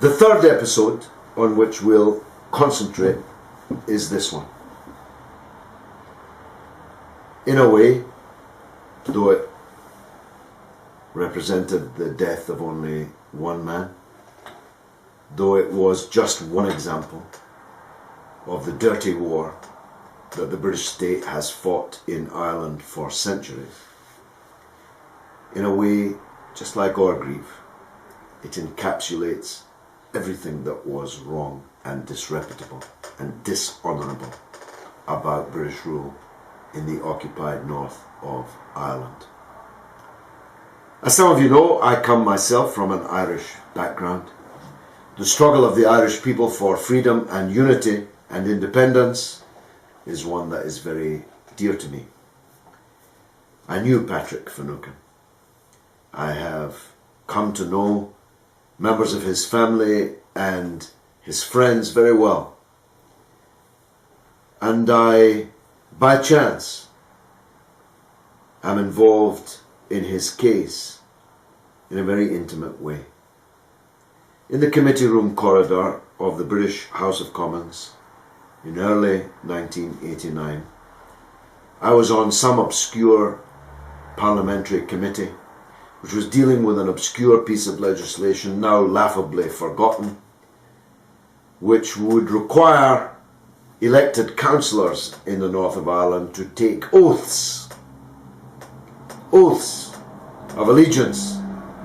The third episode on which we'll concentrate is this one. In a way, though it represented the death of only one man, though it was just one example of the dirty war that the British state has fought in Ireland for centuries, in a way, just like Orgreave, it encapsulates everything that was wrong and disreputable and dishonourable about British rule in the occupied north of Ireland. As some of you know, I come myself from an Irish background. The struggle of the Irish people for freedom and unity and independence is one that is very dear to me. I knew Patrick Finucane. I have come to know members of his family and his friends very well. And I, by chance, am involved in his case in a very intimate way. In the committee room corridor of the British House of Commons in early 1989, I was on some obscure parliamentary committee which was dealing with an obscure piece of legislation now laughably forgotten, which would require elected councillors in the north of Ireland to take oaths of allegiance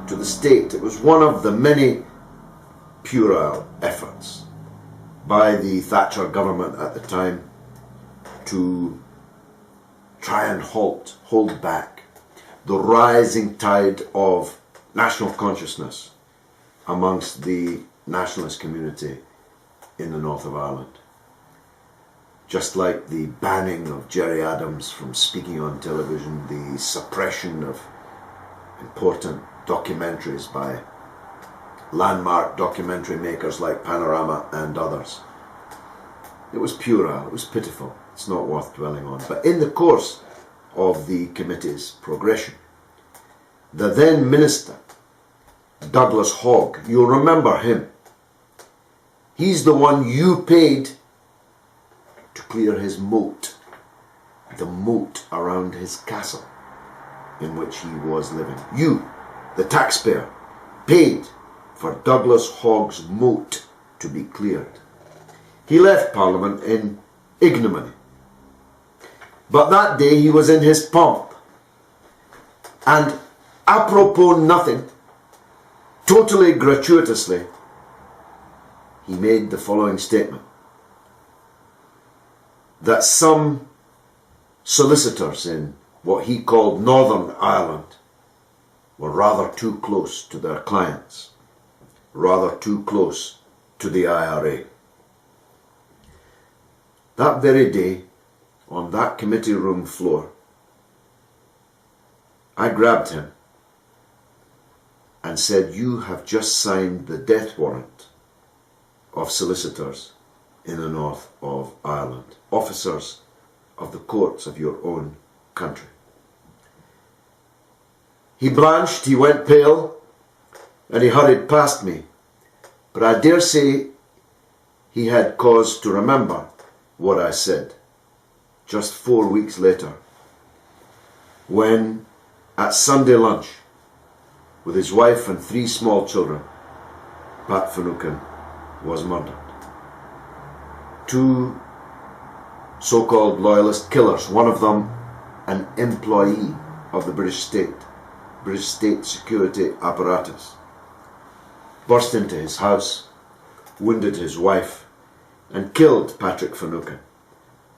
to the state. It was one of the many puerile efforts by the Thatcher government at the time to try and hold back the rising tide of national consciousness amongst the nationalist community in the north of Ireland. Just like the banning of Gerry Adams from speaking on television, the suppression of important documentaries by landmark documentary makers like Panorama and others. It was puerile, it was pitiful, it's not worth dwelling on. But in the course of the committee's progression, the then Minister, Douglas Hogg, you'll remember him, he's the one you paid to clear his moat, the moat around his castle in which he was living. You, the taxpayer, paid for Douglas Hogg's moat to be cleared. He left Parliament in ignominy. But that day he was in his pomp, and apropos nothing, totally gratuitously, he made the following statement: that some solicitors in what he called Northern Ireland were rather too close to their clients, rather too close to the IRA. That very day, on that committee room floor, I grabbed him and said, "You have just signed the death warrant of solicitors in the north of Ireland, officers of the courts of your own country." He blanched, he went pale, and he hurried past me. But I dare say he had cause to remember what I said just 4 weeks later, when at Sunday lunch with his wife and 3 small children, Pat Finucane was murdered. 2 so-called loyalist killers, one of them an employee of the British state security apparatus, burst into his house, wounded his wife, and killed Patrick Finucane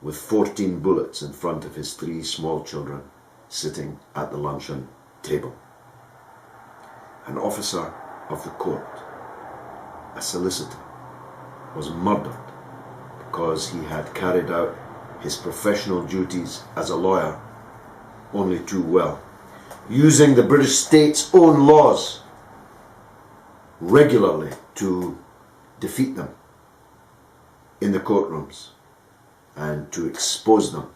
with 14 bullets in front of his 3 small children sitting at the luncheon table. An officer of the court, a solicitor, was murdered because he had carried out his professional duties as a lawyer only too well, using the British state's own laws regularly to defeat them in the courtrooms and to expose them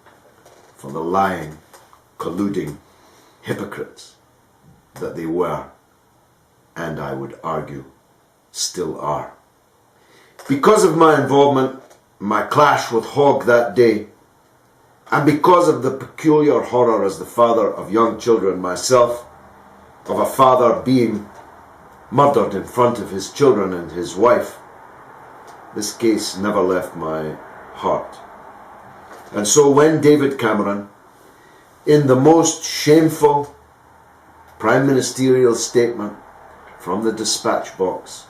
for the lying, colluding hypocrites that they were, and I would argue still are. Because of my involvement, my clash with Hogg that day, and because of the peculiar horror as the father of young children myself, of a father being murdered in front of his children and his wife, this case never left my heart. And so when David Cameron, in the most shameful prime ministerial statement from the dispatch box,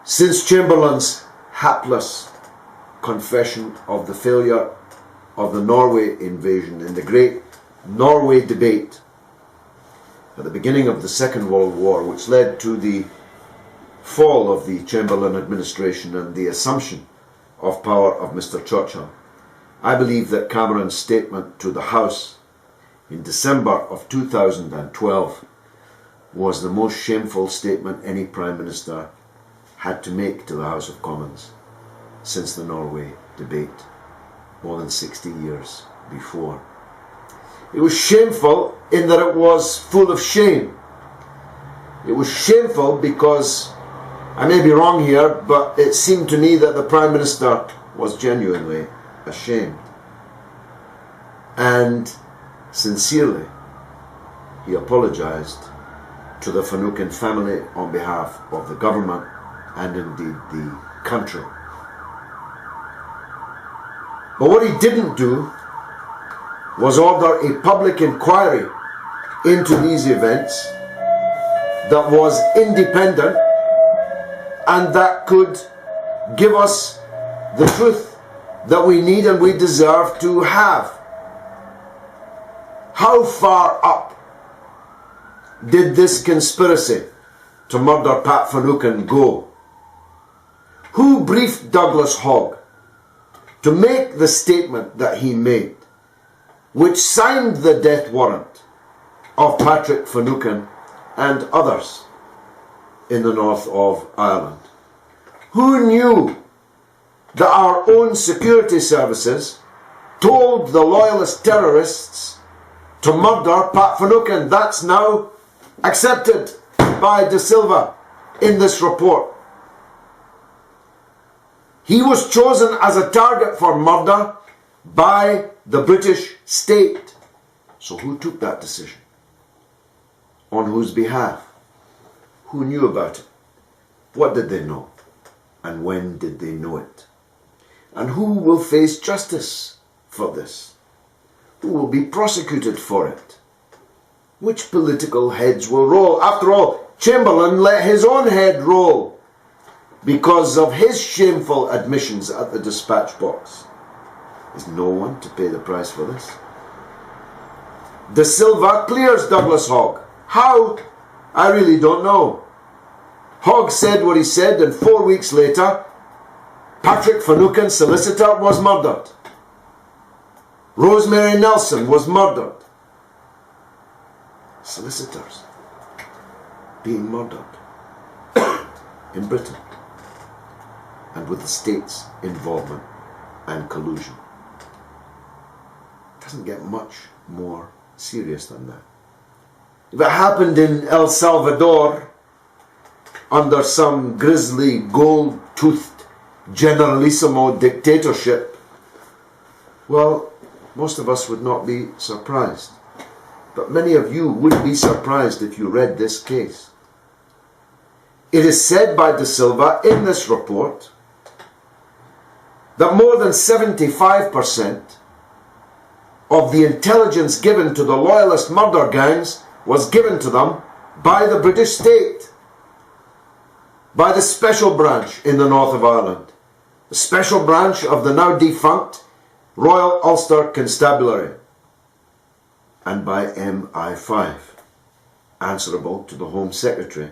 since Chamberlain's hapless confession of the failure of the Norway invasion in the great Norway debate at the beginning of the Second World War, which led to the fall of the Chamberlain administration and the assumption of power of Mr. Churchill, I believe that Cameron's statement to the House in December of 2012 was the most shameful statement any Prime Minister had to make to the House of Commons since the Norway debate, more than 60 years before. It was shameful in that it was full of shame. It was shameful because, I may be wrong here, but it seemed to me that the Prime Minister was genuinely ashamed. And sincerely, he apologised to the Finucane family on behalf of the government and indeed the country. But what he didn't do was order a public inquiry into these events that was independent and that could give us the truth that we need and we deserve to have. How far up did this conspiracy to murder Pat Finucane go? Who briefed Douglas Hogg to make the statement that he made, which signed the death warrant of Patrick Finucane and others in the north of Ireland? Who knew that our own security services told the loyalist terrorists to murder Pat Finucane? That's now accepted by De Silva in this report. He was chosen as a target for murder by the British state. So who took that decision? On whose behalf? Who knew about it? What did they know? And when did they know it? And who will face justice for this? Who will be prosecuted for it? Which political heads will roll? After all, Chamberlain let his own head roll because of his shameful admissions at the dispatch box. Is no one to pay the price for this? De Silva clears Douglas Hogg. How? I really don't know. Hogg said what he said, and 4 weeks later, Patrick Finucane, solicitor, was murdered. Rosemary Nelson was murdered. Solicitors being murdered in Britain, and with the state's involvement and collusion. It doesn't get much more serious than that. If it happened in El Salvador under some grisly gold-toothed generalissimo dictatorship, well, most of us would not be surprised. But many of you would be surprised if you read this case. It is said by De Silva in this report that more than 75% of the intelligence given to the loyalist murder gangs was given to them by the British state, by the special branch in the north of Ireland, the special branch of the now defunct Royal Ulster Constabulary, and by MI5, answerable to the Home Secretary,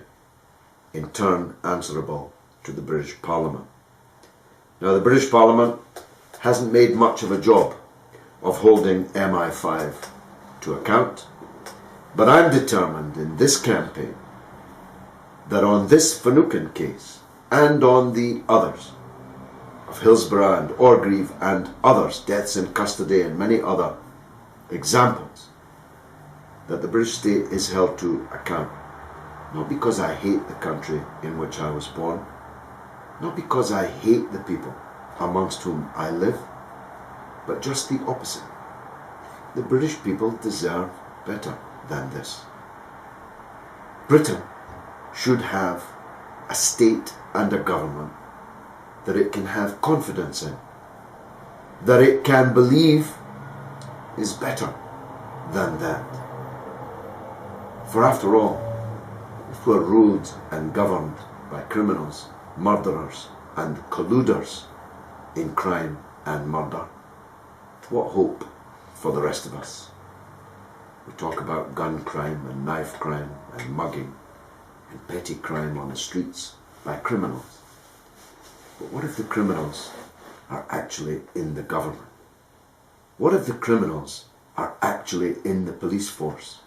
in turn answerable to the British Parliament. Now, the British Parliament hasn't made much of a job of holding MI5 to account, but I'm determined in this campaign that on this Finucane case and on the others of Hillsborough and Orgreave and others, deaths in custody and many other examples, that the British state is held to account. Not because I hate the country in which I was born, not because I hate the people amongst whom I live, but just the opposite. The British people deserve better than this. Britain should have a state and a government that it can have confidence in, that it can believe is better than that. For after all, if we're ruled and governed by criminals, murderers and colluders in crime and murder, what hope for the rest of us? We talk about gun crime and knife crime and mugging and petty crime on the streets by criminals. But what if the criminals are actually in the government? What if the criminals are actually in the police force?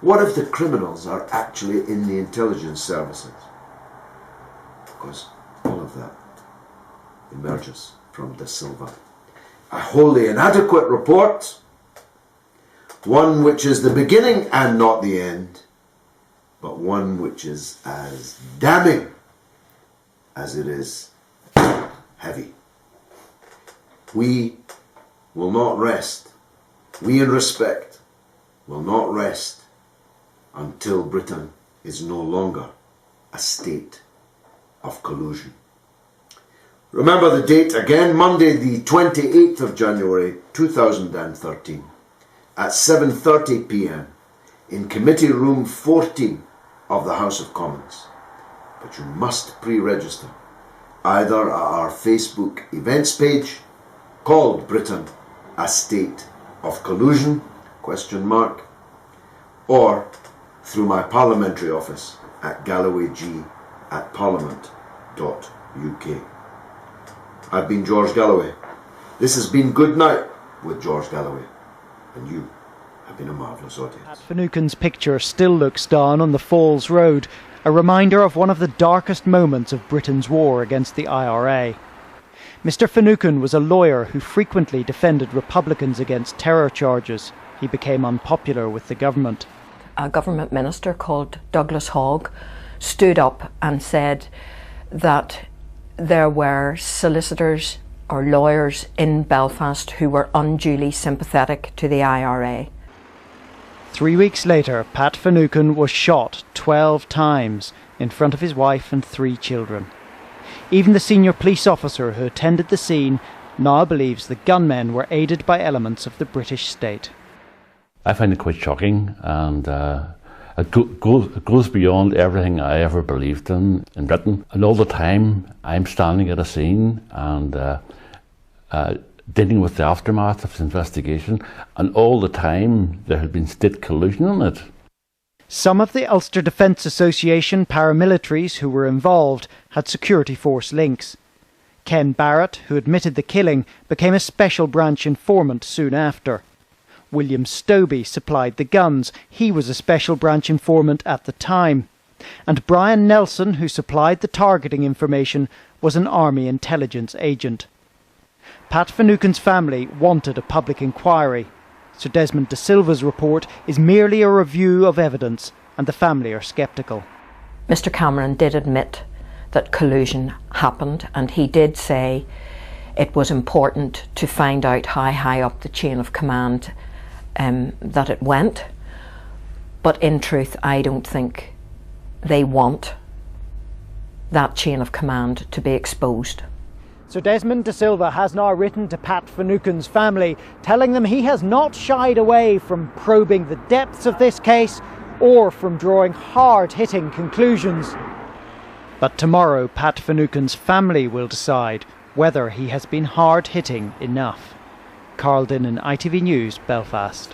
What if the criminals are actually in the intelligence services? Because all of that emerges from De Silva. A wholly inadequate report, one which is the beginning and not the end, but one which is as damning as it is heavy. We will not rest. We in respect will not rest until Britain is no longer a state of collusion. Remember the date again, Monday the 28th of January 2013 at 7:30 p.m. in Committee Room 14 of the House of Commons. But you must pre-register either at our Facebook events page called Britain a State of Collusion, ? Or through my parliamentary office at Galloway G at parliament.uk. I've been George Galloway. This has been Good Night with George Galloway, and you have been a marvellous audience. Pat Finucane's picture still looks down on the Falls Road, a reminder of one of the darkest moments of Britain's war against the IRA. Mr. Finucane was a lawyer who frequently defended Republicans against terror charges. He became unpopular with the government. A government minister called Douglas Hogg stood up and said that there were solicitors or lawyers in Belfast who were unduly sympathetic to the IRA. 3 weeks later, Pat Finucane was shot 12 times in front of his wife and 3 children. Even the senior police officer who attended the scene now believes the gunmen were aided by elements of the British state. I find it quite shocking, and it goes beyond everything I ever believed in Britain. And all the time I'm standing at a scene and dealing with the aftermath of this investigation, and all the time there had been state collusion in it. Some of the Ulster Defence Association paramilitaries who were involved had security force links. Ken Barrett, who admitted the killing, became a special branch informant soon after. William Stobie supplied the guns. He was a special branch informant at the time. And Brian Nelson, who supplied the targeting information, was an army intelligence agent. Pat Finucane's family wanted a public inquiry. Sir Desmond de Silva's report is merely a review of evidence, and the family are sceptical. Mr. Cameron did admit that collusion happened, and he did say it was important to find out how high up the chain of command that it went. But in truth, I don't think they want that chain of command to be exposed. Sir Desmond de Silva has now written to Pat Finucane's family, telling them he has not shied away from probing the depths of this case or from drawing hard-hitting conclusions. But tomorrow, Pat Finucane's family will decide whether he has been hard-hitting enough. Carl Dinnan, ITV News, Belfast.